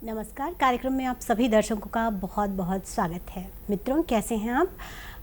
नमस्कार। कार्यक्रम में आप सभी दर्शकों का बहुत बहुत स्वागत है। मित्रों, कैसे हैं आप?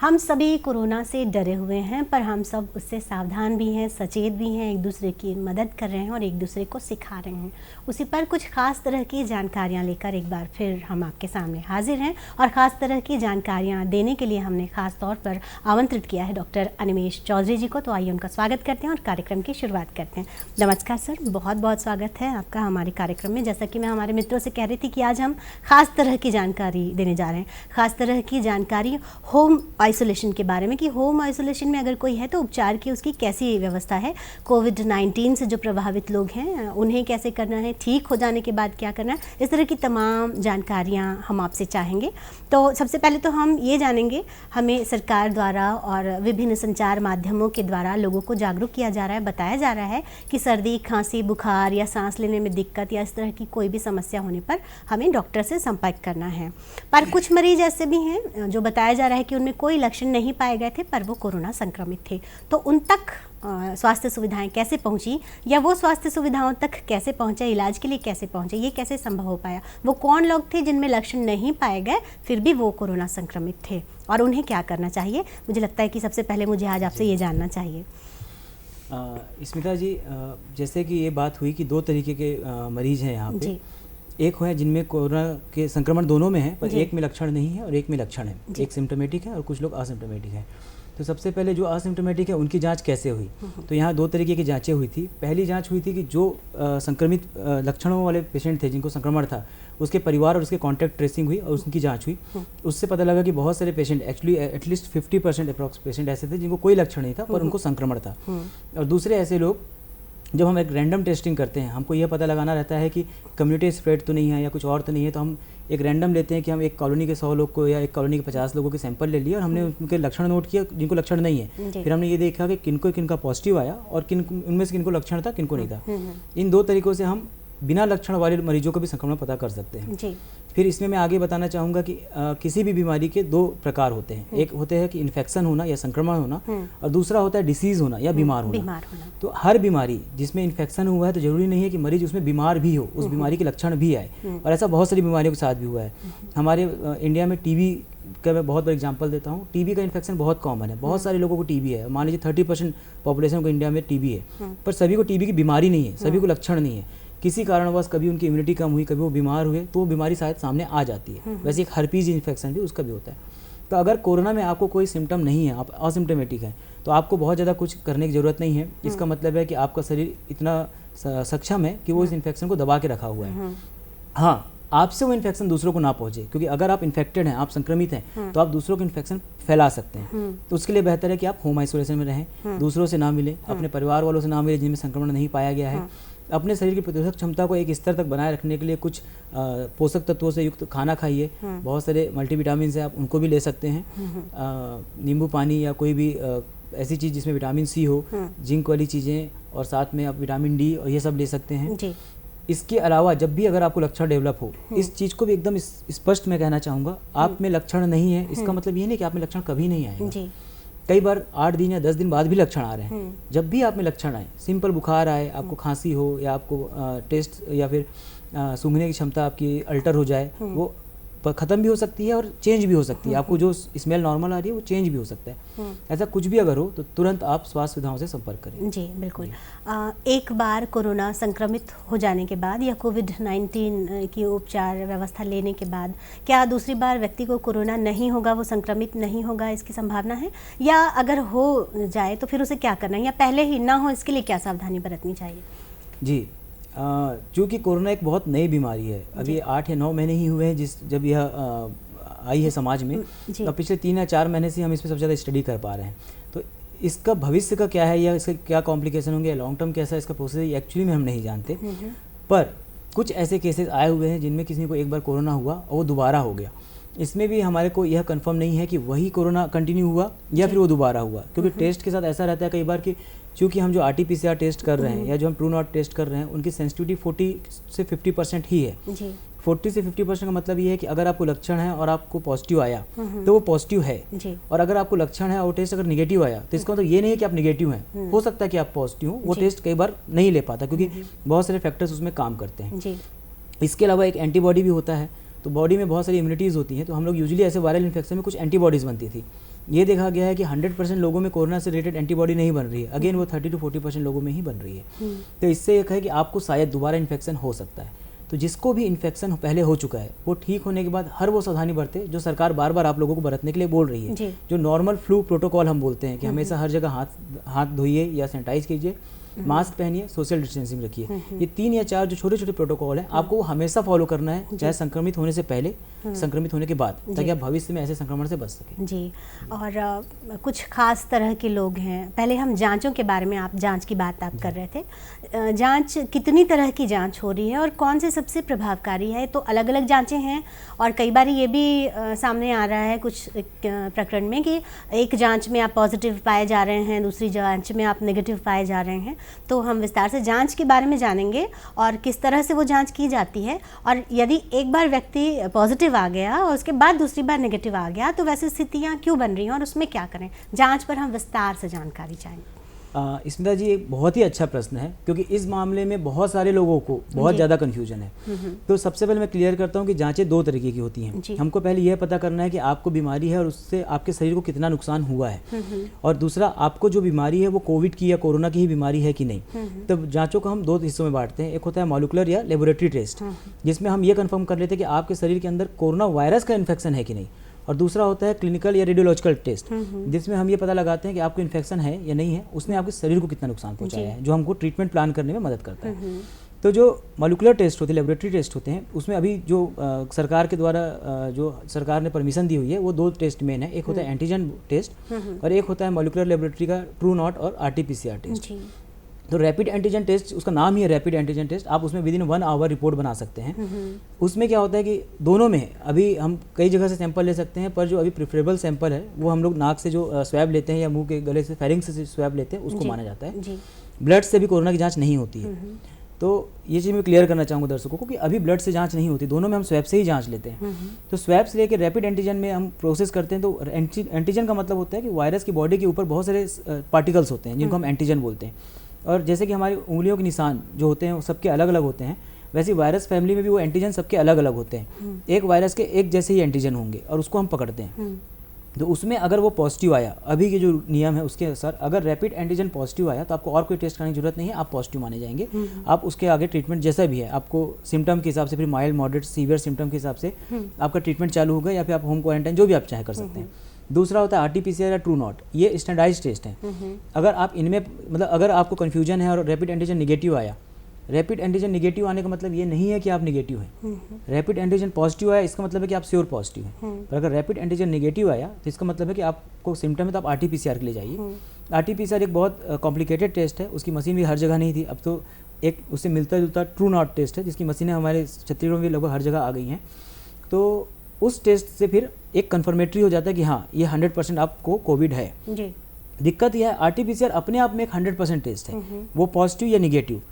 हम सभी कोरोना से डरे हुए हैं, पर हम सब उससे सावधान भी हैं, सचेत भी हैं, एक दूसरे की मदद कर रहे हैं और एक दूसरे को सिखा रहे हैं। उसी पर कुछ खास तरह की जानकारियां लेकर एक बार फिर हम आपके सामने हाजिर हैं और ख़ास तरह की जानकारियां देने के लिए हमने ख़ास तौर पर आमंत्रित किया है डॉक्टर अनिमेष चौधरी जी को। तो आइए उनका स्वागत करते हैं और कार्यक्रम की शुरुआत करते हैं। नमस्कार सर, बहुत बहुत स्वागत है आपका हमारे कार्यक्रम में। जैसा कि मैं हमारे मित्रों से कह रही थी कि आज हम खास तरह की जानकारी देने जा रहे हैं, खास तरह की जानकारी होम आइसोलेशन के बारे में, कि होम आइसोलेशन में अगर कोई है तो उपचार की उसकी कैसी व्यवस्था है, कोविड-19 से जो प्रभावित लोग हैं उन्हें कैसे करना है, ठीक हो जाने के बाद क्या करना है, इस तरह की तमाम जानकारियां हम आपसे चाहेंगे। तो सबसे पहले तो हम ये जानेंगे, हमें सरकार द्वारा और विभिन्न संचार माध्यमों के द्वारा लोगों को जागरूक किया जा रहा है, बताया जा रहा है कि सर्दी, खांसी, बुखार या सांस लेने में दिक्कत या इस तरह की कोई भी समस्या होने पर हमें डॉक्टर से संपर्क करना है। पर कुछ मरीज ऐसे भी हैं जो बताया जा रहा है कि उनमें कोई लक्षण नहीं पाए गए थे पर वो कोरोना संक्रमित थे, तो उन तक स्वास्थ्य सुविधाएं कैसे पहुंची या वो स्वास्थ्य सुविधाओं तक कैसे पहुंचे, इलाज के लिए कैसे पहुंचे, ये कैसे संभव हो पाया? वो कौन लोग थे जिनमें लक्षण नहीं पाए गए फिर भी वो कोरोना संक्रमित थे और उन्हें क्या करना चाहिए? मुझे लगता है कि सबसे पहले मुझे आज आपसे ये जानना चाहिए। स्मिता जी, जैसे कि ये बात हुई कि दो तरीके के मरीज हैं यहाँ पे। एक है जिनमें कोरोना के संक्रमण दोनों में है, पर एक में लक्षण नहीं है और एक में लक्षण है। एक सिम्टोमेटिक है और कुछ लोग असिम्टोमेटिक हैं। तो सबसे पहले जो असिम्टोमेटिक है उनकी जांच कैसे हुई? तो यहाँ दो तरीके की जांचें हुई थी। पहली जांच हुई थी कि जो संक्रमित लक्षणों वाले पेशेंट थे जिनको संक्रमण था, उसके परिवार और उसके कॉन्टैक्ट ट्रेसिंग हुई और उनकी जांच हुई। उससे पता लगा कि बहुत सारे patient, actually at least 50% approx patient ऐसे थे जिनको कोई लक्षण नहीं था पर उनको संक्रमण था। और दूसरे ऐसे लोग, जब हम एक रैंडम टेस्टिंग करते हैं, हमको यह पता लगाना रहता है कि कम्युनिटी स्प्रेड तो नहीं है या कुछ और तो नहीं है, तो हम एक रैंडम लेते हैं कि हम एक कॉलोनी के 100 लोग को या एक कॉलोनी के 50 लोगों के सैंपल ले लिए और हमने उनके लक्षण नोट किया जिनको लक्षण नहीं है। फिर हमने ये देखा कि किनका पॉजिटिव आया और उनमें से किनको लक्षण था, किनको नहीं था। इन दो तरीक़ों से हम बिना लक्षण वाले मरीजों का भी संक्रमण पता कर सकते हैं। फिर इसमें मैं आगे बताना चाहूँगा कि किसी भी बीमारी के दो प्रकार होते हैं। एक होते हैं कि इन्फेक्शन होना या संक्रमण होना, और दूसरा होता है डिसीज़ होना या बीमार होना। तो हर बीमारी जिसमें इन्फेक्शन हुआ है तो जरूरी नहीं है कि मरीज उसमें बीमार भी हो, उस बीमारी के लक्षण भी आए, और ऐसा बहुत सारी बीमारियों के साथ भी हुआ है। हमारे इंडिया में टीबी का मैं बहुत बड़ा एग्जांपल देता हूँ। टीबी का इन्फेक्शन बहुत कॉमन है, बहुत सारे लोगों को टीबी है। मान लीजिए 30% पॉपुलेशन को इंडिया में टीबी है, पर सभी को टीबी की बीमारी नहीं है, सभी को लक्षण नहीं है। किसी कारणवश कभी उनकी इम्यूनिटी कम हुई, कभी वो बीमार हुए, तो वो बीमारी शायद सामने आ जाती है। वैसे एक हर्पीज इन्फेक्शन भी उसका भी होता है। तो अगर कोरोना में आपको कोई सिम्टम नहीं है, आप असिम्टोमेटिक हैं, तो आपको बहुत ज़्यादा कुछ करने की ज़रूरत नहीं है। इसका मतलब है कि आपका शरीर इतना सक्षम है कि वो इस इन्फेक्शन को दबा के रखा हुआ है। हाँ, आपसे वो इन्फेक्शन दूसरों को ना पहुंचे, क्योंकि अगर आप इन्फेक्टेड हैं, आप संक्रमित हैं, तो आप दूसरों को इन्फेक्शन फैला सकते हैं। तो उसके लिए बेहतर है कि आप होम आइसोलेशन में रहें, दूसरों से ना मिलें, अपने परिवार वालों से ना मिलें जिनमें संक्रमण नहीं पाया गया है। अपने शरीर की प्रतिरोधक क्षमता को एक स्तर तक बनाए रखने के लिए कुछ पोषक तत्वों से युक्त खाना खाइए। बहुत सारे मल्टीविटामिन हैं, आप उनको भी ले सकते हैं। नींबू पानी या कोई भी ऐसी चीज़ जिसमें विटामिन सी हो, जिंक वाली चीज़ें, और साथ में आप विटामिन डी और ये सब ले सकते हैं। इसके अलावा जब भी अगर आपको लक्षण डेवलप हो, इस चीज़ को भी एकदम स्पष्ट मैं कहना चाहूँगा, आप में लक्षण नहीं है इसका मतलब ये नहीं कि आप में लक्षण कभी नहीं आएगा। कई बार 8 दिन या 10 दिन बाद भी लक्षण आ रहे हैं। जब भी आप में लक्षण आए, सिंपल बुखार आए, आपको खांसी हो या आपको टेस्ट या फिर सूंघने की क्षमता आपकी अल्टर हो जाए, वो ख़त्म भी हो सकती है और चेंज भी हो सकती है। आपको जो स्मेल नॉर्मल आ रही है वो चेंज भी हो सकता है। ऐसा कुछ भी अगर हो तो तुरंत आप स्वास्थ्य सुविधाओं से संपर्क करें। जी बिल्कुल। एक बार कोरोना संक्रमित हो जाने के बाद या कोविड-19 की उपचार व्यवस्था लेने के बाद क्या दूसरी बार व्यक्ति को कोरोना नहीं होगा, वो संक्रमित नहीं होगा, इसकी संभावना है? या अगर हो जाए तो फिर उसे क्या करना है, या पहले ही ना हो इसके लिए क्या सावधानी बरतनी चाहिए? जी, चूँकि कोरोना एक बहुत नई बीमारी है, अभी 8 या 9 महीने ही हुए हैं जब यह आई है समाज में। तो पिछले 3 या 4 महीने से हम इस पर सबसे ज़्यादा स्टडी कर पा रहे हैं। तो इसका भविष्य का क्या है या इसके क्या कॉम्प्लिकेशन होंगे, लॉन्ग टर्म कैसा इसका प्रोसेस, एक्चुअली में हम नहीं जानते। पर कुछ ऐसे केसेस आए हुए हैं जिनमें किसी को एक बार कोरोना हुआ और वो दोबारा हो गया। इसमें भी हमारे को यह कंफर्म नहीं है कि वही कोरोना कंटिन्यू हुआ या फिर वो दोबारा हुआ, क्योंकि टेस्ट के साथ ऐसा रहता है कई बार कि चूँकि हम जो RT-PCR टेस्ट कर रहे हैं या जो हम ट्रू नॉट टेस्ट कर रहे हैं, उनकी सेंसिटिविटी 40 से 50% ही है। 40 से 50% का मतलब ये है कि अगर आपको लक्षण है और आपको पॉजिटिव आया तो वो पॉजिटिव है, और अगर आपको लक्षण है और टेस्ट अगर निगेटिव आया तो इसका मतलब ये नहीं है कि आप निगेटिव हैं। हो सकता है कि आप पॉजिटिव हो, वो टेस्ट कई बार नहीं ले पाता क्योंकि बहुत सारे फैक्टर्स उसमें काम करते हैं। इसके अलावा एक एंटीबॉडी भी होता है, तो बॉडी में बहुत सारी इम्यूनिटीज़ होती हैं, तो हम लोग यूजुअली ऐसे वायरल इन्फेक्शन में कुछ एंटीबॉडीज़ बनती थी। ये देखा गया है कि 100% लोगों में कोरोना से रिलेटेड एंटीबॉडी नहीं बन रही है, अगेन वो 30 to 40% लोगों में ही बन रही है। तो इससे एक है कि आपको शायद दोबारा इन्फेक्शन हो सकता है। तो जिसको भी इन्फेक्शन पहले हो चुका है वो ठीक होने के बाद हर वो सावधानी बरते जो सरकार बार बार आप लोगों को बरतने के लिए बोल रही है। जो नॉर्मल फ्लू प्रोटोकॉल हम बोलते हैं कि हमेशा हर जगह हाथ धोइए या सैनिटाइज कीजिए, मास्क पहनिए, सोशल डिस्टेंसिंग रखिए। ये 3 या 4 जो छोटे छोटे प्रोटोकॉल हैं आपको वो हमेशा फॉलो करना है, चाहे संक्रमित होने से पहले, संक्रमित होने के बाद, ताकि आप भविष्य में ऐसे संक्रमण से बच सकें। जी, और कुछ खास तरह के लोग हैं। पहले हम जांचों के बारे में, आप जांच की बात आप कर रहे थे। जांच कितनी तरह की जांच हो रही है और कौन से सबसे प्रभावकारी है? तो अलग अलग जांचें हैं और कई बार ये भी सामने आ रहा है कुछ प्रकरण में कि एक जांच में आप पॉजिटिव पाए जा रहे हैं, दूसरी जांच में आप नेगेटिव पाए जा रहे हैं। तो हम विस्तार से जांच के बारे में जानेंगे और किस तरह से वो जांच की जाती है, और यदि एक बार व्यक्ति पॉजिटिव आ गया और उसके बाद दूसरी बार नेगेटिव आ गया तो वैसी स्थितियां क्यों बन रही हैं और उसमें क्या करें? जांच पर हम विस्तार से जानकारी चाहेंगे। स्मिता जी, एक बहुत ही अच्छा प्रश्न है, क्योंकि इस मामले में बहुत सारे लोगों को बहुत ज़्यादा कन्फ्यूजन है। तो सबसे पहले मैं क्लियर करता हूँ कि जांचें 2 तरीके की होती हैं। हमको पहले यह पता करना है कि आपको बीमारी है और उससे आपके शरीर को कितना नुकसान हुआ है, और दूसरा आपको जो बीमारी है वो कोविड की या कोरोना की ही बीमारी है कि नहीं। तो जांचों को हम 2 हिस्सों में बांटते हैं। एक होता है मॉलिक्यूलर या लेबोरेटरी टेस्ट, जिसमें हम ये कन्फर्म कर लेते हैं कि आपके शरीर के अंदर कोरोना वायरस का इन्फेक्शन है कि नहीं, और दूसरा होता है क्लिनिकल या रेडियोलॉजिकल टेस्ट, जिसमें हम ये पता लगाते हैं कि आपको इन्फेक्शन है या नहीं है, उसने आपके शरीर को कितना नुकसान पहुंचाया है, जो हमको ट्रीटमेंट प्लान करने में मदद करता है। तो जो मॉलिक्यूलर टेस्ट होते हैं, लेबोरेटरी टेस्ट होते हैं, उसमें अभी जो सरकार के द्वारा जो सरकार ने परमिशन दी हुई है वो 2 टेस्ट मेन है। एक होता है एंटीजन टेस्ट और एक होता है मॉलिक्यूलर लेबोरेटरी का ट्रू नॉट और RT-PCR टेस्ट। तो रैपिड एंटीजन टेस्ट, उसका नाम ही है रैपिड एंटीजन टेस्ट, आप उसमें विदिन 1 आवर रिपोर्ट बना सकते हैं। उसमें क्या होता है कि दोनों में अभी हम कई जगह से सैंपल ले सकते हैं, पर जो अभी प्रेफरेबल सैंपल है वो हम लोग नाक से जो स्वैब लेते हैं या मुंह के गले से फेरिंग्स से स्वैब लेते हैं, उसको माना जाता है। ब्लड से भी कोरोना की जाँच नहीं होती है। तो ये चीज़ मैं क्लियर करना चाहूँगा दर्शकों को कि अभी ब्लड से जांच नहीं होती, दोनों में हम स्वैब से ही जांच लेते हैं। तो स्वैब से लेकर रैपिड एंटीजन में हम प्रोसेस करते हैं। तो एंटीजन का मतलब होता है कि वायरस की बॉडी के ऊपर बहुत सारे पार्टिकल्स होते हैं जिनको हम एंटीजन बोलते हैं, और जैसे कि हमारी उंगलियों के निशान जो होते हैं वो सबके अलग अलग होते हैं, वैसे वायरस फैमिली में भी वो एंटीजन सबके अलग अलग होते हैं। एक वायरस के एक जैसे ही एंटीजन होंगे और उसको हम पकड़ते हैं। तो उसमें अगर वो पॉजिटिव आया, अभी के जो नियम है उसके अनुसार अगर रैपिड एंटीजन पॉजिटिव आया तो आपको और कोई टेस्ट करने की जरूरत नहीं है, आप पॉजिटिव माने जाएंगे। आप उसके आगे ट्रीटमेंट जैसा भी है, आपको सिम्टम के हिसाब से, फिर माइल्ड, मॉडरेट, सीवियर सिम्टम के हिसाब से आपका ट्रीटमेंट चालू होगा, या फिर आप होम क्वारंटाइन जो भी आप चाहे कर सकते हैं। दूसरा होता है RT-PCR या ट्रू नॉट, ये स्टैंडर्डाइज टेस्ट हैं। अगर आप इनमें मतलब अगर आपको कन्फ्यूजन है और रैपिड एंटीजन निगेटिव आया, रैपिड एंटीजन निगेटिव आने का मतलब ये नहीं है कि आप निगेटिव हैं। रैपिड एंटीजन पॉजिटिव आया इसका मतलब है कि आप श्योर पॉजिटिव हैं। पर अगर रैपिड एंटीजन निगेटिव आया तो इसका मतलब है कि आपको सिम्टम है तो आप RT-PCR के लिए जाइए। RT-PCR एक बहुत कॉम्प्लिकेटेड टेस्ट है, उसकी मशीन भी हर जगह नहीं थी, अब तो एक उससे मिलता जुलता ट्रू नॉट टेस्ट है जिसकी मशीनें हमारे छत्तीसगढ़ में भी लगभग हर जगह आ गई हैं। तो उस टेस्ट से फिर एक कन्फर्मेटरी हो जाता है कि हाँ ये 100% आपको कोविड है। दिक्कत यह है RT-PCR अपने आप में एक 100% टेस्ट है, वो पॉजिटिव या निगेटिव।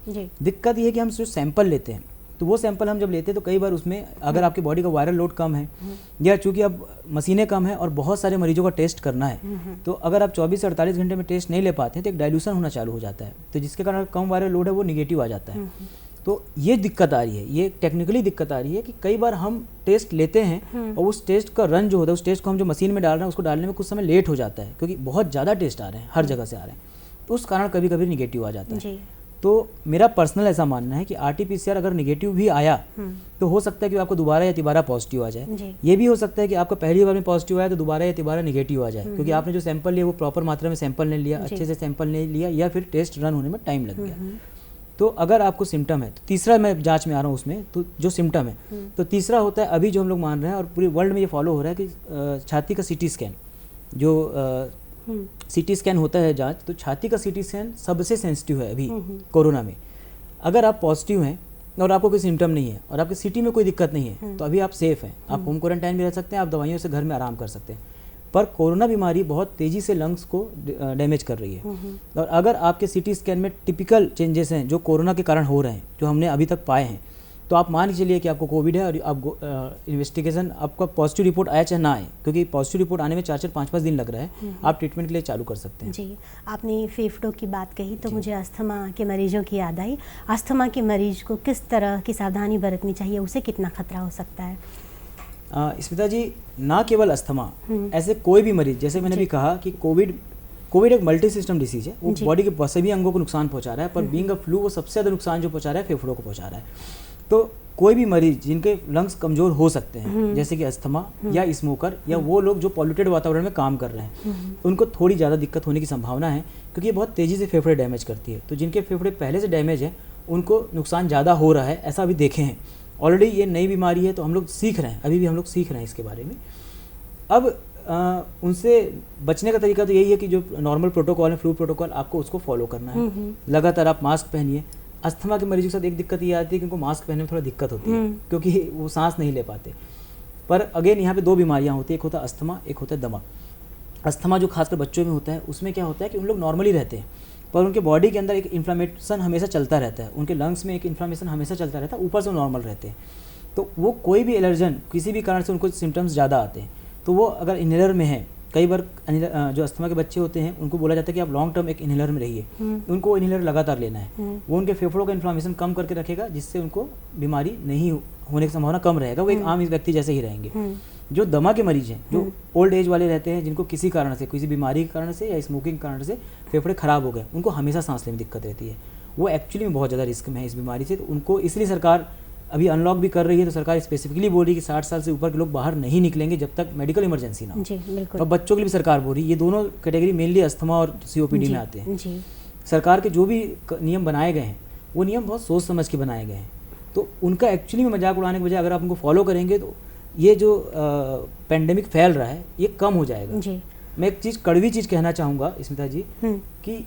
दिक्कत यह है कि हम जो सैंपल लेते हैं तो वो सैंपल हम जब लेते हैं तो कई बार उसमें अगर आपकी बॉडी का वायरल लोड कम है या चूंकि अब मशीनें कम है और बहुत सारे मरीजों का टेस्ट करना है, तो अगर आप 24 से 48 घंटे में टेस्ट नहीं ले पाते हैं तो एक डाइल्यूशन होना चालू हो जाता है, तो जिसके कारण कम वायरल लोड है वो निगेटिव आ जाता है। तो ये दिक्कत आ रही है, ये टेक्निकली दिक्कत आ रही है कि कई बार हम टेस्ट लेते हैं और उस टेस्ट का रन जो होता है, उस टेस्ट को हम जो मशीन में डाल रहे हैं उसको डालने में कुछ समय लेट हो जाता है, क्योंकि बहुत ज़्यादा टेस्ट आ रहे हैं, हर जगह से आ रहे हैं, तो उस कारण कभी कभी निगेटिव आ जाता है। तो मेरा पर्सनल ऐसा मानना है कि RT-PCR अगर निगेटिव भी आया तो हो सकता है कि आपको दोबारा या तिबारा पॉजिटिव आ जाए। ये भी हो सकता है कि आपको पहली बार में पॉजिटिव आया तो दोबारा या तिबारा निगेटिव आ जाए, क्योंकि आपने जो सैंपल लिया वो प्रॉपर मात्रा में सैंपल नहीं लिया, अच्छे से सैंपल नहीं लिया, या फिर टेस्ट रन होने में टाइम लग गया। तो अगर आपको सिम्टम है तो तीसरा मैं जांच में आ रहा हूँ उसमें, तो जो सिम्टम है तो तीसरा होता है अभी जो हम लोग मान रहे हैं और पूरे वर्ल्ड में ये फॉलो हो रहा है कि छाती का CT स्कैन, जो CT स्कैन होता है जांच, तो छाती का CT स्कैन सबसे सेंसिटिव है अभी कोरोना में। अगर आप पॉजिटिव हैं और आपको कोई सिम्टम नहीं है और आपके CT में कोई दिक्कत नहीं है तो अभी आप सेफ हैं, आप होम क्वारंटाइन में रह सकते हैं, आप दवाइयों से घर में आराम कर सकते हैं। पर कोरोना बीमारी बहुत तेज़ी से लंग्स को डैमेज कर रही है, और अगर आपके CT स्कैन में टिपिकल चेंजेस हैं जो कोरोना के कारण हो रहे हैं, जो हमने अभी तक पाए हैं, तो आप मान के चलिए कि आपको कोविड है और आप इन्वेस्टिगेशन आपका पॉजिटिव रिपोर्ट आया चाहे ना आए, क्योंकि पॉजिटिव रिपोर्ट आने में 4-4 5-5 दिन लग रहा है, आप ट्रीटमेंट के लिए चालू कर सकते हैं। जी, आपने फेफड़ों की बात कही तो मुझे अस्थमा के मरीजों की याद आई। अस्थमा के मरीज को किस तरह की सावधानी बरतनी चाहिए, उसे कितना खतरा हो सकता है? स्मिता जी, ना केवल अस्थमा, ऐसे कोई भी मरीज, जैसे मैंने भी कहा कि कोविड एक मल्टी सिस्टम डिसीज है, वो बॉडी के सभी अंगों को नुकसान पहुंचा रहा है, पर बीइंग अ फ्लू वो सबसे ज़्यादा नुकसान जो पहुंचा रहा है फेफड़ों को पहुंचा रहा है। तो कोई भी मरीज जिनके लंग्स कमज़ोर हो सकते हैं, जैसे कि अस्थमा या स्मोकर या वो लोग जो पॉल्यूटेड वातावरण में काम कर रहे हैं, उनको थोड़ी ज़्यादा दिक्कत होने की संभावना है, क्योंकि ये बहुत तेज़ी से फेफड़े डैमेज करती है। तो जिनके फेफड़े पहले से डैमेज है उनको नुकसान ज़्यादा हो रहा है, ऐसा अभी देखे हैं। ऑलरेडी ये नई बीमारी है, तो हम लोग सीख रहे हैं, अभी भी हम लोग सीख रहे हैं इसके बारे में। अब उनसे बचने का तरीका तो यही है कि जो नॉर्मल प्रोटोकॉल है, फ्लू प्रोटोकॉल, आपको उसको फॉलो करना है। लगातार आप मास्क पहनिए। अस्थमा के मरीजों के साथ एक दिक्कत ये आती है कि उनको मास्क पहनने में थोड़ा दिक्कत होती है, क्योंकि वो सांस नहीं ले पाते। पर अगेन यहाँ पे दो बीमारियाँ होती है, एक होता है अस्थमा, एक होता है दमा। अस्थमा जो खासकर बच्चों में होता है, उसमें क्या होता है कि उन लोग नॉर्मली रहते हैं, पर उनके बॉडी के अंदर एक इन्फ्लामेशन हमेशा चलता रहता है, उनके लंग्स में एक इन्फ्लामेशन हमेशा चलता रहता है, ऊपर से नॉर्मल रहते हैं। तो वो कोई भी एलर्जन किसी भी कारण से उनको सिम्टम्स ज़्यादा आते हैं, तो वो अगर इनहेलर में है, कई बार जो अस्थमा के बच्चे होते हैं उनको बोला जाता है कि आप लॉन्ग टर्म एक इनहेलर में रहिए, उनको इनहेलर लगातार लेना है, वो उनके फेफड़ों का इन्फ्लामेशन कम करके रखेगा, जिससे उनको बीमारी नहीं होने की संभावना कम रहेगा, वो एक आम व्यक्ति जैसे ही रहेंगे। जो दमा के मरीज हैं, जो ओल्ड एज वाले रहते हैं, जिनको किसी कारण से, किसी बीमारी के कारण से या स्मोकिंग के कारण से फेफड़े खराब हो गए, उनको हमेशा सांस लेने में दिक्कत रहती है, वो एक्चुअली में बहुत ज़्यादा रिस्क में है इस बीमारी से। तो उनको इसलिए सरकार अभी अनलॉक भी कर रही है, तो सरकार स्पेसिफिकली बोल रही है कि 60 साल से ऊपर के लोग बाहर नहीं निकलेंगे जब तक मेडिकल इमरजेंसी ना हो। जी, बिल्कुल। और बच्चों के लिए भी सरकार बोल रही है, ये दोनों कैटेगरी मेनली अस्थमा और COPD में आते हैं। सरकार के जो भी नियम बनाए गए हैं, वो नियम बहुत सोच समझ के बनाए गए हैं, तो उनका एक्चुअली में मजाक उड़ाने के बजाय अगर आप उनको फॉलो करेंगे तो ये जो पेंडेमिक फैल रहा है ये कम हो जाएगा। जी। मैं एक चीज़, कड़वी चीज़ कहना चाहूँगा स्मिता जी, कि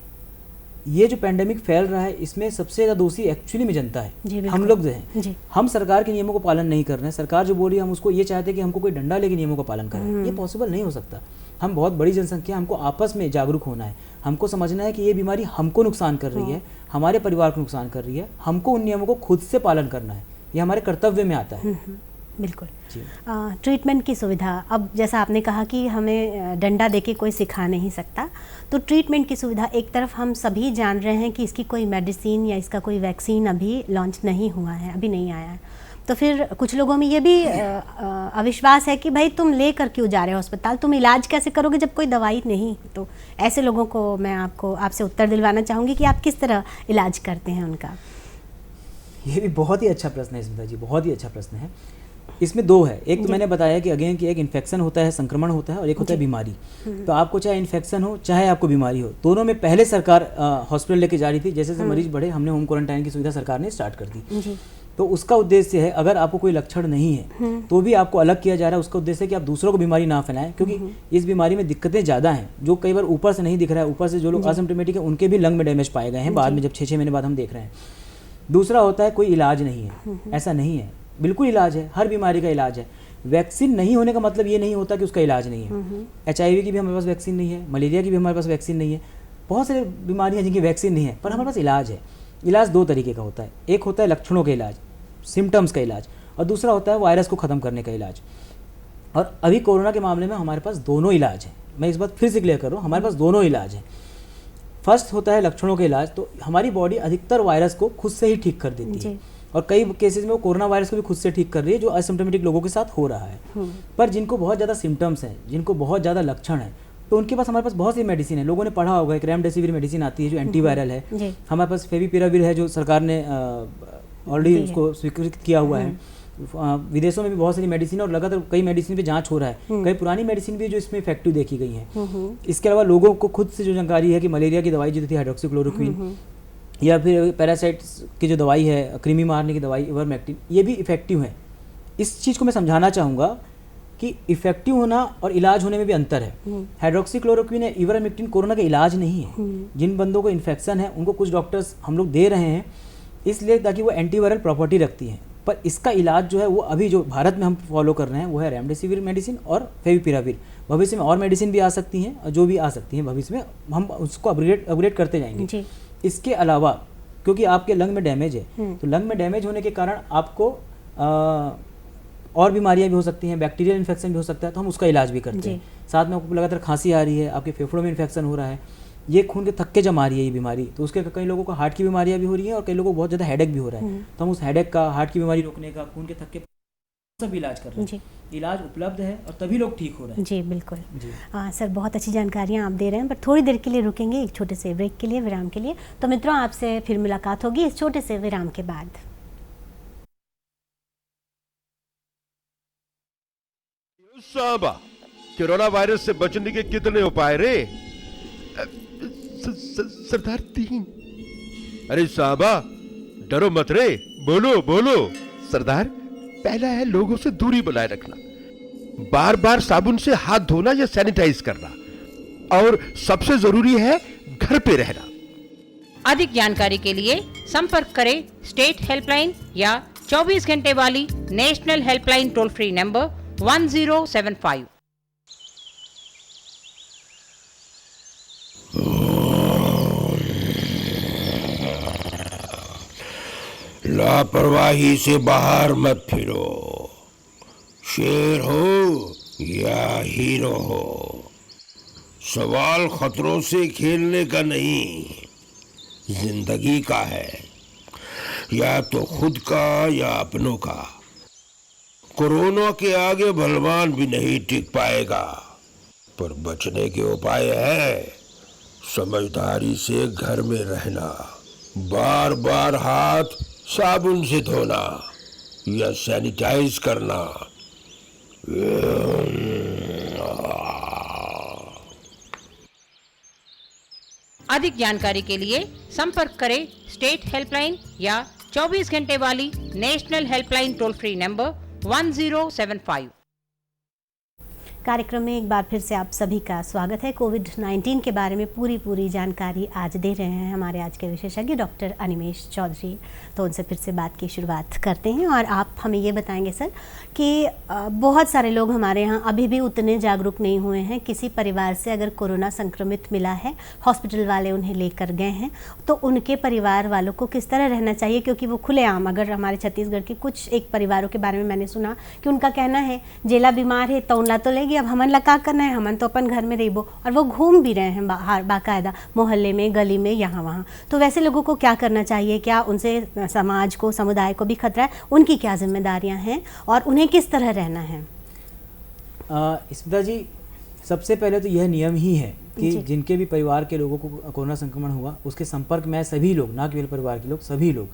ये जो पेंडेमिक फैल रहा है इसमें सबसे ज़्यादा दोषी एक्चुअली में जनता है, हम लोग जो हैं। हम सरकार के नियमों को पालन नहीं कर रहे हैं, सरकार जो बोल रही है हम उसको ये चाहते हैं कि हमको कोई डंडा लेके नियमों का पालन करें, ये पॉसिबल नहीं हो सकता। हम बहुत बड़ी जनसंख्या, हमको आपस में जागरूक होना है, हमको समझना है कि ये बीमारी हमको नुकसान कर रही है, हमारे परिवार को नुकसान कर रही है, हमको उन नियमों को खुद से पालन करना है, ये हमारे कर्तव्य में आता है। बिल्कुल। ट्रीटमेंट की सुविधा, अब जैसा आपने कहा कि हमें डंडा देके कोई सिखा नहीं सकता, तो ट्रीटमेंट की सुविधा एक तरफ हम सभी जान रहे हैं कि इसकी कोई मेडिसिन या इसका कोई वैक्सीन अभी लॉन्च नहीं हुआ है, अभी नहीं आया है, तो फिर कुछ लोगों में ये भी अविश्वास है कि भाई तुम ले कर क्यों जा रहे हो अस्पताल, तुम इलाज कैसे करोगे जब कोई दवाई नहीं। तो ऐसे लोगों को मैं आपसे उत्तर दिलवाना चाहूँगी कि आप किस तरह इलाज करते हैं उनका। ये भी बहुत ही अच्छा प्रश्न है स्मिता जी, बहुत ही अच्छा प्रश्न है। इसमें दो है, एक तो मैंने बताया कि अगेन कि एक इन्फेक्शन होता है, संक्रमण होता है, और एक होता है बीमारी। तो आपको चाहे इन्फेक्शन हो चाहे आपको बीमारी हो, दोनों में पहले सरकार हॉस्पिटल लेके जा रही थी, जैसे जैसे मरीज बढ़े हमने होम क्वारंटाइन की सुविधा सरकार ने स्टार्ट कर दी। तो उसका उद्देश्य है, अगर आपको कोई लक्षण नहीं है तो भी आपको अलग किया जा रहा है, उसका उद्देश्य है कि आप दूसरों को बीमारी ना फैलाएं, क्योंकि इस बीमारी में दिक्कतें ज़्यादा हैं, जो कई बार ऊपर से नहीं दिख रहा है, ऊपर से जो लोग असिम्प्टोमेटिक है उनके भी लंग में डैमेज पाए गए हैं बाद में, जब 6-6 महीने बाद हम देख रहे हैं। दूसरा होता है कोई इलाज नहीं है, ऐसा नहीं है, बिल्कुल इलाज है, हर बीमारी का इलाज है। वैक्सीन नहीं होने का मतलब ये नहीं होता कि उसका इलाज नहीं है। HIV की भी हमारे पास वैक्सीन नहीं है, मलेरिया की भी हमारे पास वैक्सीन नहीं है, बहुत सारी बीमारियां जिनकी वैक्सीन नहीं है, पर हमारे पास इलाज है। इलाज दो तरीके का होता है, एक होता है लक्षणों का इलाज, सिम्टम्स का इलाज, और दूसरा होता है वायरस को ख़त्म करने का इलाज। और अभी कोरोना के मामले में हमारे पास दोनों इलाज हैं, मैं इस बात फिर से क्लियर कर रहा हूँ, हमारे पास दोनों इलाज हैं। फर्स्ट होता है लक्षणों का इलाज, तो हमारी बॉडी अधिकतर वायरस को खुद से ही ठीक कर देती है, और कई केसेस में वो कोरोना वायरस को भी खुद से ठीक कर रही है, जो असिम्प्टोमेटिक लोगों के साथ हो रहा है। पर जिनको बहुत ज़्यादा सिम्टम्स हैं, जिनको बहुत ज़्यादा लक्षण हैं, तो उनके पास हमारे पास बहुत सी मेडिसिन है। लोगों ने पढ़ा होगा, एक रेमडेसिविर मेडिसिन आती है जो एंटीवायरल है, हमारे पास फेविपिराविर है जो सरकार ने ऑलरेडी उसको स्वीकृत किया हुआ है। विदेशों में भी बहुत सारी मेडिसिन है और लगातार कई मेडिसिन पे जांच हो रहा है, कई पुरानी मेडिसिन भी जो इसमें इफेक्टिव देखी गई हैं। इसके अलावा लोगों को खुद से जो जानकारी है कि मलेरिया की दवाई जो थी हाइड्रोक्सीक्लोरोक्विन, या फिर पैरासाइट्स की जो दवाई है, कृमि मारने की दवाई इवरमेक्टिन, ये भी इफेक्टिव है। इस चीज़ को मैं समझाना चाहूँगा कि इफेक्टिव होना और इलाज होने में भी अंतर है। हाइड्रोक्सीक्लोरोक्विन या इवरमेक्टिन कोरोना का इलाज नहीं है। जिन बंदों को इन्फेक्शन है उनको कुछ डॉक्टर्स हम लोग दे रहे हैं इसलिए ताकि वो एंटीवायरल प्रॉपर्टी रखती हैं, पर इसका इलाज जो है वो अभी जो भारत में हम फॉलो कर रहे हैं वो है रेमडेसिविर मेडिसिन और फेविपिराविर। भविष्य में और मेडिसिन भी आ सकती हैं, और जो भी आ सकती हैं भविष्य में हम उसको अपग्रेड करते जाएंगे। इसके अलावा क्योंकि आपके लंग में डैमेज है, तो लंग में डैमेज होने के कारण आपको और बीमारियां भी हो सकती हैं, बैक्टीरियल इन्फेक्शन भी हो सकता है, तो हम उसका इलाज भी करते हैं। साथ में आपको लगातार खांसी आ रही है, आपके फेफड़ों में इन्फेक्शन हो रहा है, ये खून के थक्के जमा रही है ये बीमारी, तो उसके कई लोगों को हार्ट की बीमारियां भी हो रही है और कई लोगों को बहुत ज़्यादा हेडेक भी हो रहा है, तो हम उस हेडेक का, हार्ट की बीमारी रोकने का, खून के थक्के सब इलाज कर रहे हैं। इलाज उपलब्ध है और तभी लोग ठीक हो रहे हैं। जी बिल्कुल जी। सर बहुत अच्छी जानकारियाँ आप दे रहे हैं, पर थोड़ी देर के लिए रुकेंगे एक छोटे से ब्रेक के लिए, विराम के लिए। तो मित्रों आपसे फिर मुलाकात होगी इस छोटे से विराम के बाद। साहबा, कोरोना वायरस से बचने के कितने उपाय रे? सरदार 3। अरे साहबा डरो मत रे, बोलो बोलो। सरदार, पहला है लोगों से दूरी बनाए रखना, बार बार साबुन से हाथ धोना या सैनिटाइज करना, और सबसे जरूरी है घर पे रहना। अधिक जानकारी के लिए संपर्क करें स्टेट हेल्पलाइन या 24 घंटे वाली national helpline toll free number 1075। लापरवाही से बाहर मत फिरो, शेर हो या हीरो हो, सवाल खतरों से खेलने का नहीं, जिंदगी का है, या तो खुद का या अपनों का। कोरोना के आगे बलवान भी नहीं टिक पाएगा, पर बचने के उपाय है समझदारी से घर में रहना, बार बार हाथ साबुन से धोना या सैनिटाइज करना। अधिक जानकारी के लिए संपर्क करें स्टेट हेल्पलाइन या 24 घंटे वाली national helpline toll free number 1075। कार्यक्रम में एक बार फिर से आप सभी का स्वागत है। कोविड-19 के बारे में पूरी जानकारी आज दे रहे हैं हमारे आज के विशेषज्ञ डॉक्टर अनिमेष चौधरी। तो उनसे फिर से बात की शुरुआत करते हैं और आप हमें ये बताएंगे सर कि बहुत सारे लोग हमारे यहाँ अभी भी उतने जागरूक नहीं हुए हैं। किसी परिवार से अगर कोरोना संक्रमित मिला है, हॉस्पिटल वाले उन्हें लेकर गए हैं, तो उनके परिवार वालों को किस तरह रहना चाहिए? क्योंकि वो खुलेआम, अगर हमारे छत्तीसगढ़ के कुछ एक परिवारों के बारे में मैंने सुना कि उनका कहना है जेला बीमार है तौला तो लेगी, अब हमन लगा करना है, हमन तो अपन घर में रहिबो, और वो घूम भी रहे हैं बाहर बाकायदा मोहल्ले में, गली में, यहाँ वहाँ। तो वैसे लोगों को क्या करना चाहिए? क्या उनसे समाज को, समुदाय को भी खतरा है? उनकी क्या जिम्मेदारियां हैं और उन्हें किस तरह रहना है? स्मिता जी, सबसे पहले तो यह नियम ही है कि जिनके भी परिवार के लोगों को कोरोना संक्रमण हुआ, उसके संपर्क में आए सभी लोग, ना केवल परिवार के लोग, सभी लोग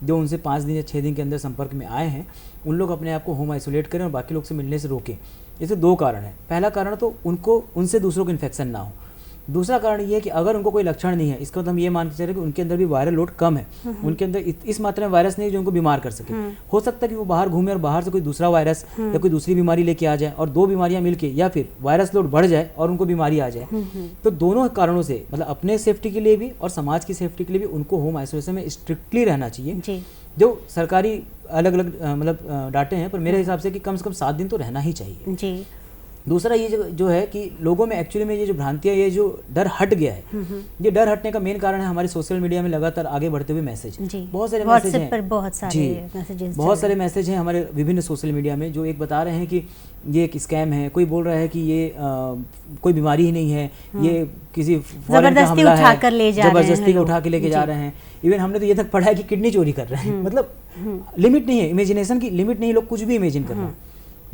जो उनसे 5 दिन या 6 दिन के अंदर संपर्क में आए हैं, उन लोग अपने आप को होम आइसोलेट करें और बाकी लोग से मिलने से रोकें। इससे 2 कारण हैं। पहला कारण तो उनसे दूसरों को इन्फेक्शन ना हो। दूसरा कारण ये है कि अगर उनको कोई लक्षण नहीं है, इसका मतलब हम ये मान के चले कि उनके अंदर भी वायरल लोड कम है, उनके अंदर इस मात्रा में वायरस नहीं है जो उनको बीमार कर सके। हो सकता है कि वो बाहर घूमे और बाहर से कोई दूसरा वायरस या कोई दूसरी बीमारी लेके आ जाए और 2 बीमारियां मिलके, या फिर वायरस लोड बढ़ जाए और उनको बीमारी आ जाए। तो दोनों कारणों से, मतलब अपने सेफ्टी के लिए भी और समाज की सेफ्टी के लिए भी, उनको होम आइसोलेशन में स्ट्रिक्टली रहना चाहिए। जो सरकारी अलग अलग मतलब डाटे हैं, पर मेरे हिसाब से कि कम से कम 7 दिन तो रहना ही चाहिए जी। दूसरा ये जो है कि लोगों में एक्चुअली में ये जो भ्रांतियाँ, ये जो डर हट गया है, ये डर हटने का मेन कारण है हमारे सोशल मीडिया में लगातार आगे बढ़ते हुए मैसेज। बहुत सारे मैसेज हैं, बहुत सारे मैसेज हैं हमारे विभिन्न सोशल मीडिया में जो एक बता रहे हैं कि ये एक स्कैम है, कोई बोल रहा है कि ये कोई बीमारी ही नहीं है, ये किसी जबरदस्ती उठा कर ले जा रहे हैं, जबरदस्ती उठा के लेके जा रहे हैं। इवन हमने तो ये तक पढ़ा है कि किडनी चोरी कर रहे हैं। मतलब लिमिट नहीं है, इमेजिनेशन की लिमिट नहीं, लोग कुछ भी इमेजिन कर रहे हैं।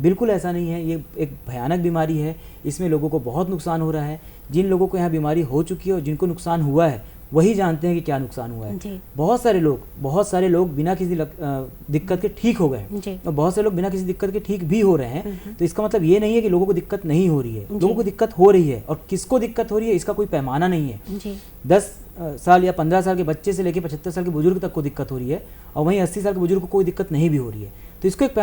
बिल्कुल ऐसा नहीं है, ये एक भयानक बीमारी है, इसमें लोगों को बहुत नुकसान हो रहा है। जिन लोगों को यहाँ बीमारी हो चुकी है और जिनको नुकसान हुआ है वही जानते हैं कि क्या नुकसान हुआ है। बहुत सारे लोग बिना किसी दिक्कत के ठीक हो गए और बहुत सारे लोग बिना किसी दिक्कत के ठीक भी हो रहे हैं। तो इसका मतलब ये नहीं है कि लोगों को दिक्कत नहीं हो रही है, लोगों को दिक्कत हो रही है, और किसको दिक्कत हो रही है इसका कोई पैमाना नहीं है। 10 साल या 15 साल के बच्चे से लेकर 75 साल के बुजुर्ग तक को दिक्कत हो रही है, और वहीं 80 साल के बुजुर्ग को कोई दिक्कत नहीं भी हो रही है। तो इसको एक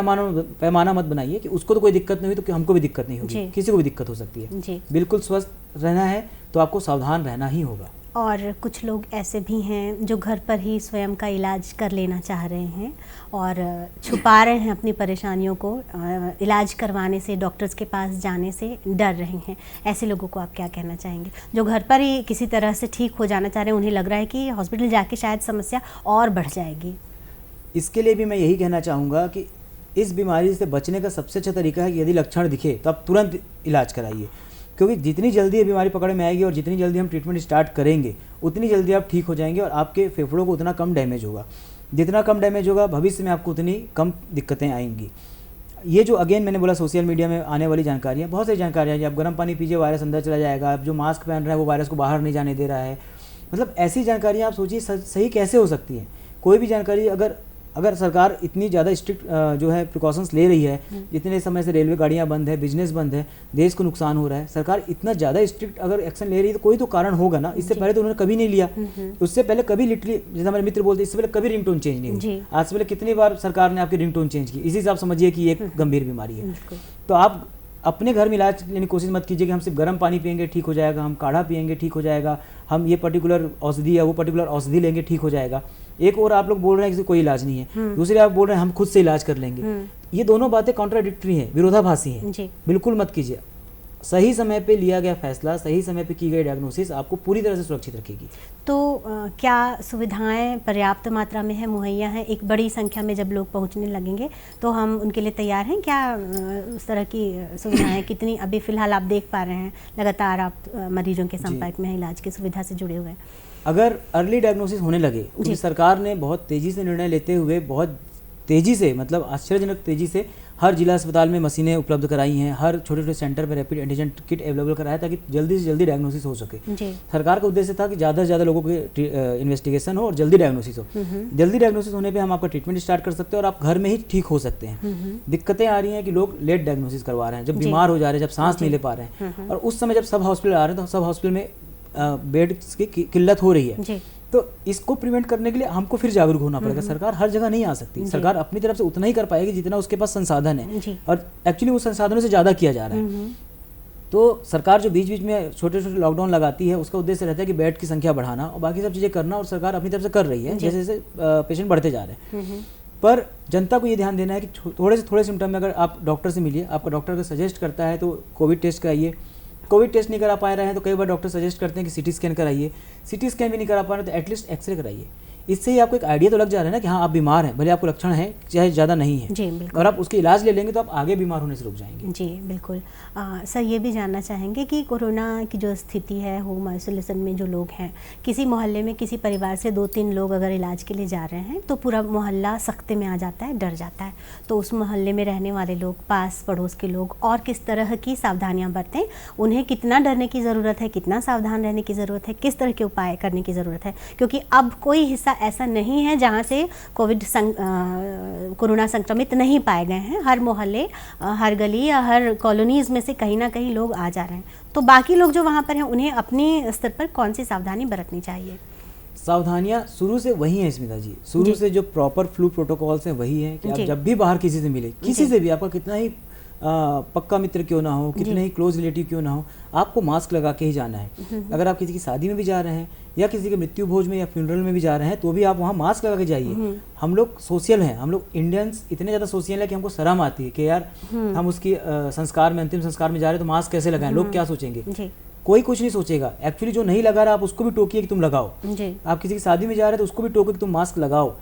पैमाना मत बनाइए कि उसको तो कोई दिक्कत नहीं हुई तो हमको भी दिक्कत नहीं होगी, किसी को भी दिक्कत हो सकती है। बिल्कुल स्वस्थ रहना है तो आपको सावधान रहना ही होगा। और कुछ लोग ऐसे भी हैं जो घर पर ही स्वयं का इलाज कर लेना चाह रहे हैं और छुपा रहे हैं अपनी परेशानियों को, इलाज करवाने से, डॉक्टर्स के पास जाने से डर रहे हैं। ऐसे लोगों को आप क्या कहना चाहेंगे जो घर पर ही किसी तरह से ठीक हो जाना चाह रहे हैं, उन्हें लग रहा है कि हॉस्पिटल जाके शायद समस्या और बढ़ जाएगी? इसके लिए भी मैं यही कहना चाहूँगा कि इस बीमारी से बचने का सबसे अच्छा तरीका है कि यदि लक्षण दिखे तो आप तुरंत इलाज कराइए, क्योंकि जितनी जल्दी ये बीमारी पकड़ में आएगी और जितनी जल्दी हम ट्रीटमेंट स्टार्ट करेंगे उतनी जल्दी आप ठीक हो जाएंगे और आपके फेफड़ों को उतना कम डैमेज होगा। जितना कम डैमेज होगा भविष्य में आपको उतनी कम दिक्कतें आएंगी। ये जो अगेन मैंने बोला सोशल मीडिया में आने वाली जानकारियाँ, बहुत सारी जानकारियाँ हैं, आप गर्म पानी पीजिए वायरस अंदर चला जाएगा, आप जो मास्क पहन रहे हैं वो वायरस को बाहर नहीं जाने दे रहा है, मतलब ऐसी जानकारियाँ आप सोचिए सही कैसे हो सकती हैं। कोई भी जानकारी अगर सरकार इतनी ज़्यादा स्ट्रिक्ट जो है प्रिकॉशंस ले रही है, इतने समय से रेलवे गाड़ियाँ बंद है, बिजनेस बंद है, देश को नुकसान हो रहा है, सरकार इतना ज़्यादा स्ट्रिक्ट अगर एक्शन ले रही है तो कोई तो कारण होगा ना। इससे पहले तो उन्होंने कभी नहीं लिया, उससे पहले कभी लिटरली जैसे हमारे मित्र बोलते इससे पहले कभी रिंगटोन चेंज नहीं हुई। आज से पहले कितनी बार सरकार ने आपकी रिंगटोन चेंज की? इसी से आप समझिए कि एक गंभीर बीमारी है। तो आप अपने घर में इलाज लेने की कोशिश मत कीजिए कि हम सिर्फ गर्म पानी पियेंगे ठीक हो जाएगा, हम काढ़ा पियेंगे ठीक हो जाएगा, हम ये पर्टिकुलर औषधि या वो पर्टिकुलर औषधि लेंगे ठीक हो जाएगा। एक और आप लोग बोल रहे हैं कि कोई इलाज नहीं है, दूसरे आप बोल रहे हैं हम खुद से इलाज कर लेंगे। ये दोनों बातें कॉन्ट्राडिक्टरी हैं, विरोधाभासी हैं। बिल्कुल मत कीजिए। सही समय पे लिया गया फैसला, सही समय पे की गई डायग्नोसिस आपको पूरी तरह से सुरक्षित रखेगी। तो क्या सुविधाएं पर्याप्त मात्रा में है, मुहैया हैं? एक बड़ी संख्या में जब लोग पहुंचने लगेंगे तो हम उनके लिए तैयार हैं क्या? उस तरह की सुविधाएं कितनी अभी फ़िलहाल आप देख पा रहे हैं? लगातार आप मरीजों के संपर्क में हैं, इलाज की सुविधा से जुड़े हुए हैं। अगर अर्ली डायग्नोसिस होने लगे, क्योंकि सरकार ने बहुत तेज़ी से निर्णय लेते हुए बहुत तेज़ी से, मतलब आश्चर्यजनक तेज़ी से हर जिला अस्पताल में मशीनें उपलब्ध कराई हैं, हर छोटे छोटे सेंटर पर रैपिड एंटीजन किट अवेलेबल कराया ताकि जल्दी से जल्दी डायग्नोसिस हो सके। सरकार का उद्देश्य था कि ज़्यादा से ज़्यादा लोगों की इन्वेस्टिगेशन हो और जल्दी डायग्नोसिस हो। जल्दी डायग्नोसिस होने पे हम आपका ट्रीटमेंट स्टार्ट कर सकते हैं और आप घर में ही ठीक हो सकते हैं। दिक्कतें आ रही हैं कि लोग लेट डायग्नोसिस करवा रहे हैं, जब बीमार हो जा रहे हैं, जब सांस नहीं ले पा रहे हैं, और उस समय जब सब हॉस्पिटल आ रहे हैं तो सब हॉस्पिटल में बेड की किल्लत हो रही है। तो इसको प्रिवेंट करने के लिए हमको फिर जागरूक होना पड़ेगा। सरकार हर जगह नहीं आ सकती, सरकार अपनी तरफ से उतना ही कर पाएगी जितना उसके पास संसाधन है, और एक्चुअली उस संसाधनों से ज़्यादा किया जा रहा है। तो सरकार जो बीच बीच में छोटे छोटे लॉकडाउन लगाती है उसका उद्देश्य रहता है कि बेड की संख्या बढ़ाना और बाकी सब चीज़ें करना, और सरकार अपनी तरफ से कर रही है जैसे जैसे पेशेंट बढ़ते जा रहे हैं। पर जनता को ये ध्यान देना है कि थोड़े से थोड़े सिम्टम में अगर आप डॉक्टर से मिलिए, आपका डॉक्टर अगर सजेस्ट करता है तो कोविड टेस्ट कराइए। कोविड टेस्ट नहीं करा पा रहे हैं तो कई बार डॉक्टर सजेस्ट करते हैं कि सीटी स्कैन कराइए। सीटी स्कैन भी नहीं करा पा रहे तो एटलीस्ट एक्सरे कराइए। इससे ही आपको एक आइडिया तो लग जा रहा है ना कि हाँ आप बीमार हैं, भले आपको लक्षण है चाहे ज़्यादा नहीं है जी, बिल्कुल। और आप उसके इलाज ले लेंगे तो आप आगे बीमार होने से रुक जाएंगे। जी बिल्कुल। सर ये भी जानना चाहेंगे कि कोरोना की जो स्थिति है, होम आइसोलेशन में जो लोग हैं, किसी मोहल्ले में किसी परिवार से 2-3 लोग अगर इलाज के लिए जा रहे हैं तो पूरा मोहल्ला सख्ते में आ जाता है, डर जाता है। तो उस मोहल्ले में रहने वाले लोग, पास पड़ोस के लोग और किस तरह की सावधानियाँ बरतें, उन्हें कितना डरने की ज़रूरत है, कितना सावधान रहने की ज़रूरत है, किस तरह के उपाय करने की ज़रूरत है? क्योंकि अब कोई हिस्सा ऐसा नहीं है जहाँ से कोरोना संक्रमित नहीं पाए गए हैं। हर मोहल्ले, हर गली या हर कॉलोनीज़ में से कहीं ना कहीं लोग आ जा रहे हैं। तो बाकी लोग जो वहाँ पर हैं उन्हें अपनी स्तर पर कौन सी सावधानी बरतनी चाहिए? सावधानियाँ शुरू से वही हैं स्मिता जी, शुरू से जो प्रॉपर फ्लू प्रोटोकॉल्स हैं वही हैं कि आप जब भी बाहर किसी से मिले, किसी से भी, आपका कितना ही पक्का मित्र क्यों ना हो, कितने ही क्लोज रिलेटिव क्यों ना हो, आपको मास्क लगा के ही जाना है। अगर आप किसी की शादी में भी जा रहे हैं या किसी के मृत्यु भोज में या फ्यूनरल में भी जा रहे हैं तो भी आप वहाँ मास्क लगा के जाइए। हम लोग सोशल हैं, हम लोग इंडियंस इतने ज़्यादा सोशल हैं कि हमको शर्म आती है कि यार हम उसकी संस्कार में, अंतिम संस्कार में जा रहे हैं तो मास्क कैसे लगाएं, लोग क्या सोचेंगे। कोई कुछ नहीं सोचेगा। एक्चुअली जो नहीं लगा रहा आप उसको भी टोकिए कि तुम लगाओ। आप किसी की शादी में जा रहे हैं तो उसको भी टोकिए कि तुम मास्क लगाओ।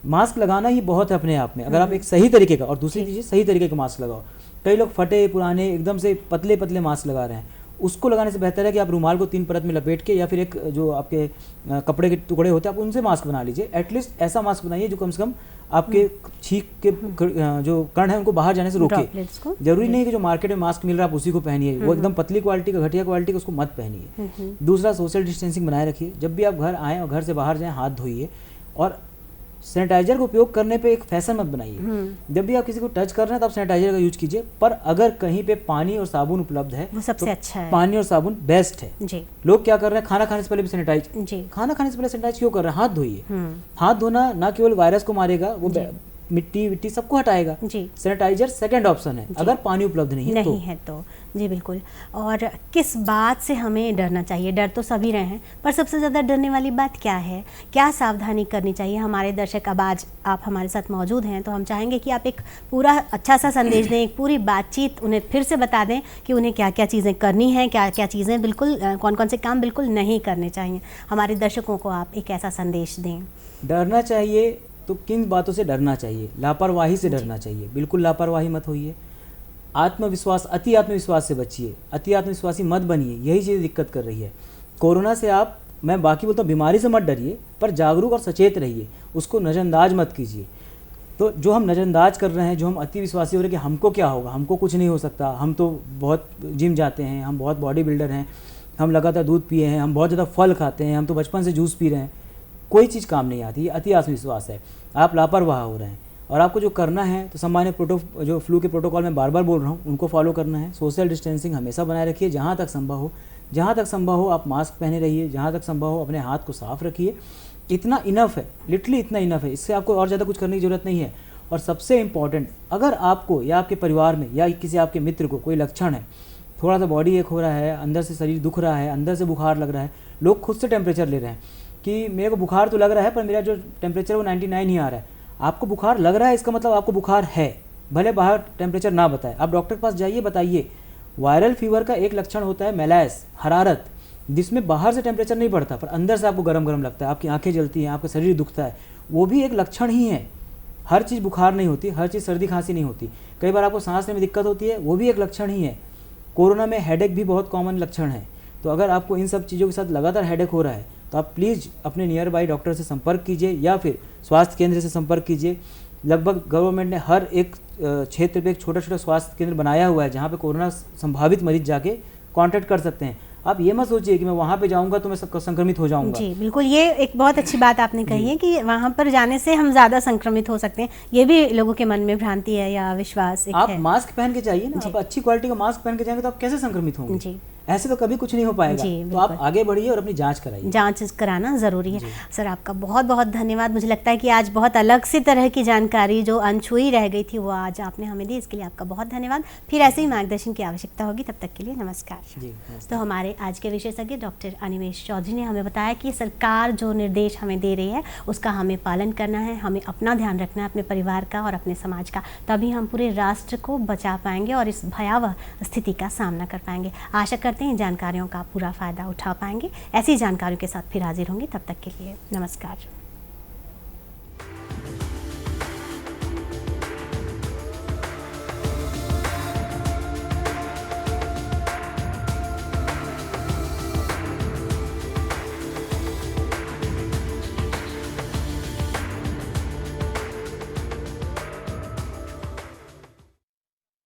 मास्क लगाना ही बहुत है अपने आप में, अगर आप एक सही तरीके का, और दूसरी चीज़ सही तरीके का मास्क लगाओ। कई लोग फटे पुराने एकदम से पतले पतले मास्क लगा रहे हैं, उसको लगाने से बेहतर है कि आप रुमाल को 3 परत में लपेट के या फिर एक जो आपके कपड़े के टुकड़े होते हैं आप उनसे मास्क बना लीजिए। एटलीस्ट ऐसा मास्क बनाइए जो कम से कम आपके छींक के जो कण है उनको बाहर जाने से रोके। जरूरी नहीं है कि जो मार्केट में मास्क मिल रहा है आप उसी को पहनिए, वो एकदम पतली क्वालिटी का, घटिया क्वालिटी का, उसको मत पहनिए। दूसरा, सोशल डिस्टेंसिंग बनाए रखिए। जब भी आप घर आएँ और घर से बाहर जाएँ हाथ धोइए, और सैनिटाइजर का उपयोग करने पे एक फैशन मत बनाइए। जब भी आप किसी को टच कर रहे हैं तो आप सैनिटाइजर का यूज कीजिए, पर अगर कहीं पे पानी और साबुन उपलब्ध है वो सबसे अच्छा है। पानी और साबुन बेस्ट है जी। लोग क्या कर रहे हैं, खाना खाने से पहले भी सैनिटाइज, जी। खाना खाने से पहले सैनिटाइज क्यों कर रहे हैं? हाथ धोइए। हाथ धोना ना केवल वायरस को मारेगा, वो मिट्टी विट्टी सबको हटाएगा। जी। सैनिटाइजर सेकंड ऑप्शन है अगर पानी उपलब्ध नहीं है तो। जी बिल्कुल। और किस बात से हमें डरना चाहिए? डर तो सभी रहे हैं, पर सबसे ज़्यादा डरने वाली बात क्या है? क्या सावधानी करनी चाहिए? हमारे दर्शक अब आज आप हमारे साथ मौजूद हैं, तो हम चाहेंगे कि आप एक पूरा अच्छा सा संदेश दें, एक पूरी बातचीत उन्हें फिर से बता दें कि उन्हें क्या क्या चीज़ें करनी हैं, क्या क्या चीज़ें बिल्कुल कौन कौन से काम बिल्कुल नहीं करने चाहिए। हमारे दर्शकों को आप एक ऐसा संदेश दें। डरना चाहिए तो किन बातों से डरना चाहिए? लापरवाही से डरना चाहिए, बिल्कुल लापरवाही मत होइए। आत्मविश्वास, अति आत्मविश्वास से बचिए, अति आत्मविश्वासी मत बनिए, यही चीज़ दिक्कत कर रही है। कोरोना से आप, मैं बाकी बोलता हूँ, बीमारी से मत डरिए, पर जागरूक और सचेत रहिए, उसको नज़रअंदाज मत कीजिए। तो जो हम नज़रअंदाज कर रहे हैं, जो हम अति विश्वासी हो रहे हैं कि हमको क्या होगा, हमको कुछ नहीं हो सकता, हम तो बहुत जिम जाते हैं, हम बहुत बॉडी बिल्डर हैं, हम लगातार दूध पिए हैं, हम बहुत ज़्यादा फल खाते हैं, हम तो बचपन से जूस पी रहे हैं, कोई चीज़ काम नहीं आती। ये अति आत्मविश्वास है, आप लापरवाह हो रहे हैं। और आपको जो करना है तो सामान्य जो फ्लू के प्रोटोकॉल में बार बार बोल रहा हूँ, उनको फॉलो करना है। सोशल डिस्टेंसिंग हमेशा बनाए रखिए, जहाँ तक संभव हो, जहाँ तक संभव हो आप मास्क पहने रहिए, जहाँ तक संभव हो अपने हाथ को साफ रखिए। इतना इनफ है, लिटरली इतना इनफ है, इससे आपको और ज़्यादा कुछ करने की ज़रूरत नहीं है। और सबसे इम्पॉर्टेंट, अगर आपको या आपके परिवार में या किसी आपके मित्र को कोई लक्षण है, थोड़ा सा बॉडी एक हो रहा है, अंदर से शरीर दुख रहा है, अंदर से बुखार लग रहा है, लोग खुद से टेम्परेचर ले रहे हैं कि मेरे को बुखार तो लग रहा है पर मेरा जो टेम्परेचर वो 99 ही आ रहा है। आपको बुखार लग रहा है, इसका मतलब आपको बुखार है, भले बाहर टेम्परेचर ना बताए, आप डॉक्टर के पास जाइए, बताइए। वायरल फीवर का एक लक्षण होता है मैलास, हरारत, जिसमें बाहर से टेम्परेचर नहीं बढ़ता पर अंदर से आपको गरम गरम लगता है, आपकी आंखें जलती हैं, आपका शरीर दुखता है, वो भी एक लक्षण ही है। हर चीज़ बुखार नहीं होती, हर चीज़ सर्दी खांसी नहीं होती। कई बार आपको सांस लेने में दिक्कत होती है, वो भी एक लक्षण ही है। कोरोना में हेडेक भी बहुत कॉमन लक्षण है। तो अगर आपको इन सब चीज़ों के साथ लगातार हेडेक हो रहा है तो आप प्लीज़ अपने नियर बाई डॉक्टर से संपर्क कीजिए या फिर स्वास्थ्य केंद्र से संपर्क कीजिए। लगभग गवर्नमेंट ने हर एक क्षेत्र पे एक छोटा छोटा स्वास्थ्य केंद्र बनाया हुआ है जहाँ पे कोरोना संभावित मरीज जाके कांटेक्ट कर सकते हैं। आप ये मत सोचिए कि मैं वहाँ पे जाऊँगा तो मैं सब संक्रमित हो जाऊँगा। जी बिल्कुल, ये एक बहुत अच्छी बात आपने कही है कि वहाँ पर जाने से हम ज़्यादा संक्रमित हो सकते हैं। ये भी लोगों के मन में भ्रांति है या विश्वास एक आप है। मास्क पहन के जाइए ना, आप अच्छी क्वालिटी का मास्क पहन के जाएंगे तो आप कैसे संक्रमित होंगे? जी, ऐसे तो कभी कुछ नहीं हो पाएगा। तो आप आगे बढ़िए और अपनी जांच कराइए। जांच कराना ज़रूरी है। सर आपका बहुत बहुत धन्यवाद। मुझे लगता है कि आज बहुत अलग सी तरह की जानकारी जो अनछुई रह गई थी वो आज आपने हमें दी, इसके लिए आपका बहुत धन्यवाद। फिर ऐसे ही मार्गदर्शन की आवश्यकता होगी, तब तक के लिए नमस्कार। जी, तो हमारे आज के विशेषज्ञ डॉक्टर अनिमेष चौधरी ने हमें बताया कि सरकार जो निर्देश हमें दे रही है उसका हमें पालन करना है, हमें अपना ध्यान रखना है, अपने परिवार का और अपने समाज का, तभी हम पूरे राष्ट्र को बचा पाएंगे और इस भयावह स्थिति का सामना कर पाएंगे। आशा करते हैं जानकारियों का पूरा फ़ायदा उठा पाएंगे। ऐसी जानकारियों के साथ फिर हाजिर होंगे, तब तक के लिए नमस्कार।